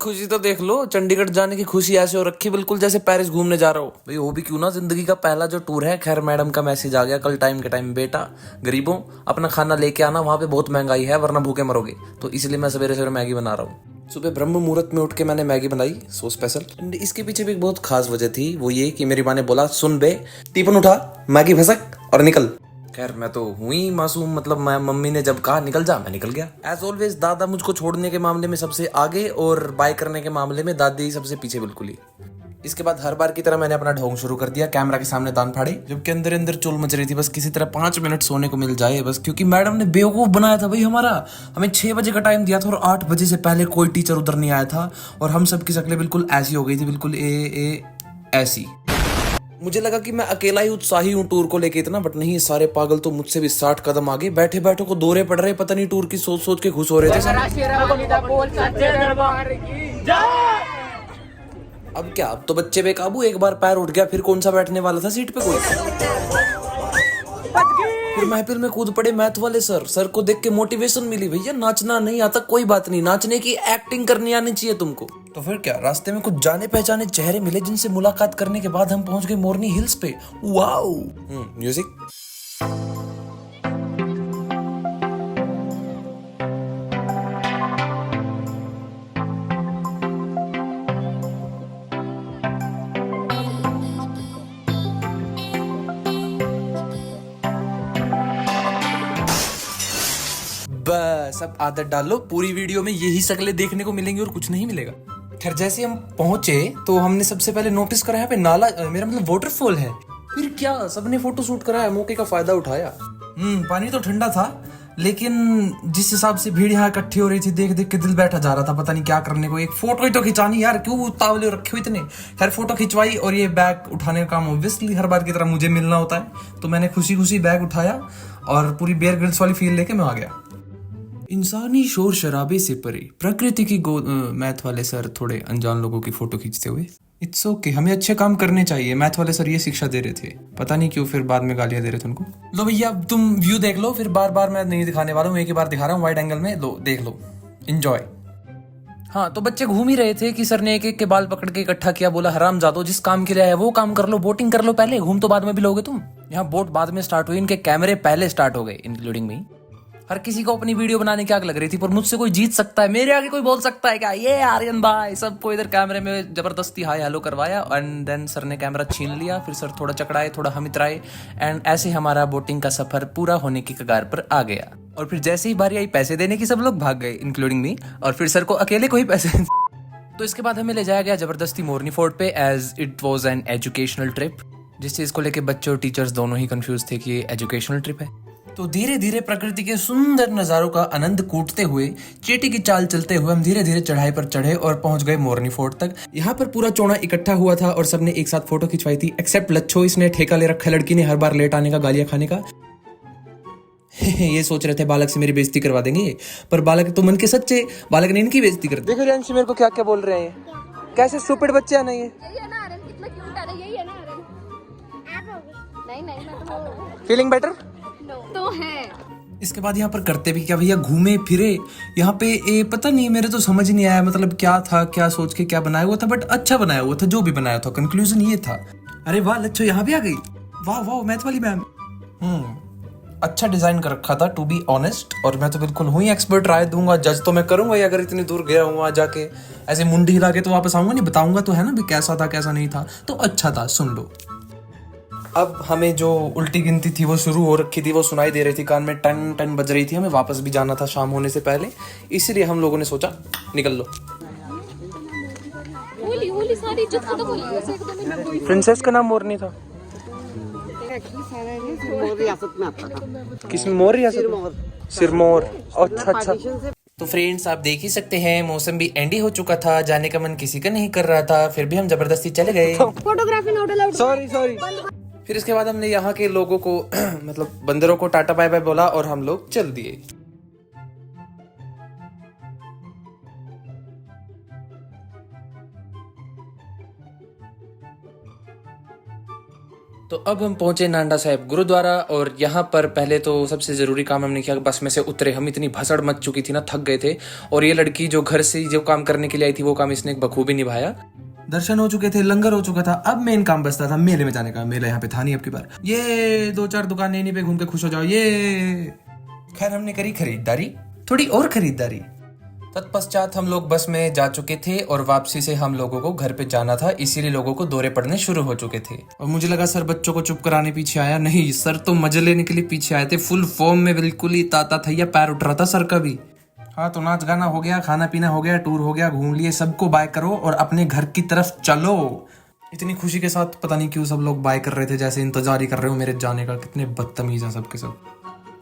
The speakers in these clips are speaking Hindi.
खुशी तो देख लो, चंडीगढ़ जाने की खुशी ऐसे हो रखी बिल्कुल जैसे पेरिस घूमने जा रहा हो भाई। वो भी क्यों ना, जिंदगी का पहला जो टूर है। खैर मैडम का मैसेज आ गया कल टाइम के टाइम, बेटा गरीबों अपना खाना लेके आना, वहां पे बहुत महंगाई है वरना भूखे मरोगे। तो इसलिए मैं सवेरे सवेरे मैगी बना रहा हूँ। सुबह ब्रह्म मुहूर्त में उठ के मैंने मैगी बनाई सो स्पेशल। एंड इसके पीछे भी एक बहुत खास वजह थी, वो ये कि मेरी माँ ने बोला सुन बे, टिफिन उठा, मैगी भसक और निकल। खैर मैं तो हुई मासूम, मतलब मैं मम्मी ने जब कहा निकल जा, मैं निकल गया। एज ऑलवेज दादा मुझको छोड़ने के मामले में सबसे आगे और बाय करने के मामले में दादी सबसे पीछे बिल्कुल ही। इसके बाद हर बार की तरह मैंने अपना ढोंग शुरू कर दिया, कैमरा के सामने दान फाड़े, जबकि अंदर अंदर चुल मच रही थी। बस किसी तरह 5 मिनट सोने को मिल जाए बस, क्योंकि मैडम ने बेवकूफ बनाया था भाई हमारा। हमें 6 बजे का टाइम दिया था और 8 बजे से पहले कोई टीचर उधर नहीं आया था और हम सबकी शक्लें बिल्कुल ऐसी हो गई थी, बिल्कुल ऐसी। मुझे लगा कि मैं अकेला ही उत्साही हूँ टूर को लेके इतना, बट नहीं, सारे पागल तो मुझसे भी 60 कदम आगे। बैठे बैठे को दौरे पड़ रहे, पता नहीं टूर की सोच सोच के खुश हो रहे थे। अब क्या, अब तो बच्चे बेकाबू, एक बार पैर उठ गया फिर कौन सा बैठने वाला था सीट पे कोई। फिर महफिल में कूद पड़े मैथ वाले सर। सर को देख के मोटिवेशन मिली, भैया नाचना नहीं आता कोई बात नहीं, नाचने की एक्टिंग करनी आनी चाहिए तुमको। तो फिर क्या, रास्ते में कुछ जाने पहचाने चेहरे मिले जिनसे मुलाकात करने के बाद हम पहुंच गए मोरनी हिल्स पे। Wow, music. बस अब आदत डालो, पूरी वीडियो में यही शक्लें देखने को मिलेंगी और कुछ नहीं मिलेगा। खैर जैसे हम पहुंचे तो हमने सबसे पहले नोटिस करा यहाँ पे नाला, मेरा मतलब वाटरफॉल है। फिर क्या, सबने फोटो शूट कराया, मौके का फायदा उठाया। पानी तो ठंडा था, लेकिन जिस हिसाब से भीड़ यहाँ इकट्ठी हो रही थी देख देख के दिल बैठा जा रहा था, पता नहीं क्या करने को। एक फोटो ही तो खिंचानी यार, क्यों उतावले रखे हो इतने। खैर फोटो खिंचवाई और ये बैग उठाने का काम ऑब्वियसली हर बार की तरह मुझे मिलना होता है, तो मैंने खुशी खुशी बैग उठाया और पूरी बेयर ग्रिल्स वाली फील लेके मैं आ गया। इंसानी शोर शराबे से परे प्रकृति की गोद। मैथ वाले सर थोड़े अनजान लोगों की फोटो खींचते हुए। इट्स ओके, हमें अच्छे काम करने चाहिए। मैथ वाले सर ये शिक्षा दे रहे थे, पता नहीं क्यों फिर बाद में गालियां दे रहे थे उनको। लो भैया अब तुम व्यू देख लो, फिर बार बार मैं नहीं दिखाने वाला हूँ, एक ही बार दिखा रहा हूँ वाइड एंगल में। लो देख लो, एंजॉय। हाँ तो बच्चे घूम ही रहे थे कि सर ने एक एक के बाल पकड़ के इकट्ठा किया, बोला हराम जादो, जिस काम के लिए है वो काम कर लो, बोटिंग कर लो पहले, घूम तो बाद में भी लोगे तुम। यहाँ बोट बाद में स्टार्ट हुई, इनके कैमरे पहले स्टार्ट हो गए इंक्लूडिंग मी। हर किसी को अपनी वीडियो बनाने की आग लग रही थी, पर मुझसे कोई जीत सकता है, मेरे आगे कोई बोल सकता है क्या, ये आर्यन भाई। सबको इधर कैमरे में जबरदस्ती हाय हेलो करवाया एंड देन सर ने कैमरा छीन लिया। फिर सर थोड़ा चकराए, थोड़ा हम इतराए एंड ऐसे हमारा बोटिंग का सफर पूरा होने की कगार पर आ गया। और फिर जैसे ही बारी आई पैसे देने की, सब लोग भाग गए इंक्लूडिंग मी, और फिर सर को अकेले को ही पैसे तो इसके बाद हमें ले जाया गया जबरदस्ती मोरनी फोर्ट पे, as it was an educational trip. जिस चीज को लेके बच्चे और टीचर्स दोनों ही कंफ्यूज थे कि ये एजुकेशनल ट्रिप है। तो धीरे धीरे प्रकृति के सुंदर नजारों का आनंद कूटते हुए, चींटी की चाल चलते हुए हम धीरे धीरे चढ़ाई पर चढ़े और पहुंच गए मोरनी फोर्ट तक। यहाँ पर पूरा चौड़ा इकट्ठा हुआ था और सबने एक साथ फोटो खिंचवाई थी, एक्सेप्ट लच्छो, इसने ठेका ले रखा लड़की ने हर बार लेट आने का, गालियां खाने का। ये सोच रहे थे बालक से मेरी बेइज्जती करवा देंगे, पर बालक तो मन के सच्चे, बालक ने इनकी बेइज्जती कर दी। देखो रियांशी मेरे को क्या क्या बोल रहे हैं, कैसे स्टूपिड बच्चे हैं ना ये। फीलिंग बेटर तो है। इसके बाद यहाँ पर करते भी क्या भैया, घूमे फिरे यहाँ पे। पता नहीं, मेरे तो समझ नहीं आया मतलब क्या था, क्या सोच के क्या बनाया हुआ था, बट अच्छा बनाया हुआ था जो भी बनाया था। कंक्लूजन ये था, अरे वाह लच्छो यहाँ भी आ गई, वाह वाह मैथ वाली मैम। अच्छा डिजाइन कर रखा था टू बी ऑनेस्ट, और मैं तो बिल्कुल हुई एक्सपर्ट, राय दूंगा, जज तो मैं करूंगा ही। अगर इतनी दूर गया हूँ वहां जाके ऐसे मुंडी हिला के तो वापस आऊंगा नहीं, बताऊंगा तो है ना भी कैसा था कैसा नहीं था। तो अच्छा था, सुन लो। अब हमें जो उल्टी गिनती थी वो शुरू हो रखी थी, वो सुनाई दे रही थी कान में, टन टन बज रही थी। हमें वापस भी जाना था शाम होने से पहले, इसलिए हम लोगों ने सोचा निकल लो। प्रिंसेस का नाम मोरनी था, किस मोर रियासत, सिरमौर। अच्छा अच्छा। तो फ्रेंड्स आप देख ही सकते हैं मौसम भी एंडी हो चुका था, जाने का मन किसी का नहीं कर रहा था, फिर भी हम जबरदस्ती चले गए। Photography not allowed, sorry sorry. फिर इसके बाद हमने यहाँ के लोगों को मतलब बंदरों को टाटा बाय बाय बोला और हम लोग चल दिए। तो अब हम पहुंचे नांडा साहिब गुरुद्वारा और यहाँ पर पहले तो सबसे ज़रूरी काम हमने किया, बस में से उतरे। हम इतनी भसड़ मच चुकी थी ना, थक गए थे। और ये लड़की जो घर से जो काम करने के लिए आई थी वो काम इसने बखूबी निभाया। दर्शन हो चुके थे, लंगर हो चुका था, अब मेन काम बचता था मेले में जाने का। मेला यहाँ पे था नहीं अब की बार। ये 2-4 दुकानें इन्हीं पे घूम के खुश हो जाओ। ये खैर हमने करी खरीदारी, थोड़ी और खरीदारी। तत्पश्चात हम लोग बस में जा चुके थे और वापसी से हम लोगों को घर पे जाना था, इसीलिए लोगों को दौरे पड़ने शुरू हो चुके थे। और मुझे लगा सर बच्चों को चुप कराने पीछे आया, नहीं सर तो मजे लेने के लिए पीछे आए थे। फुल फॉर्म में, बिल्कुल ही ताता थैया पैर उठ रहा था सर का भी। हाँ तो नाच गाना हो गया, खाना पीना हो गया, टूर हो गया, घूम लिए, सबको बाय करो और अपने घर की तरफ चलो। इतनी खुशी के साथ पता नहीं क्यों सब लोग बाय कर रहे थे, जैसे इंतजार ही कर रहे हो मेरे जाने का। कितने बदतमीज हैं सबके सब।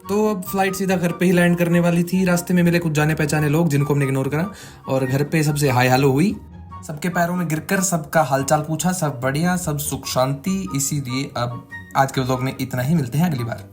तो अब फ्लाइट सीधा घर पे ही लैंड करने वाली थी। रास्ते में मिले कुछ जाने पहचाने लोग जिनको हमने इग्नोर करा और घर पे सबसे हाय हेलो हुई। सबके पैरों में गिरकर सबका हालचाल पूछा, सब बढ़िया, सब सुख शांति। इसीलिए अब आज के व्लॉग में इतना ही, मिलते हैं अगली बार।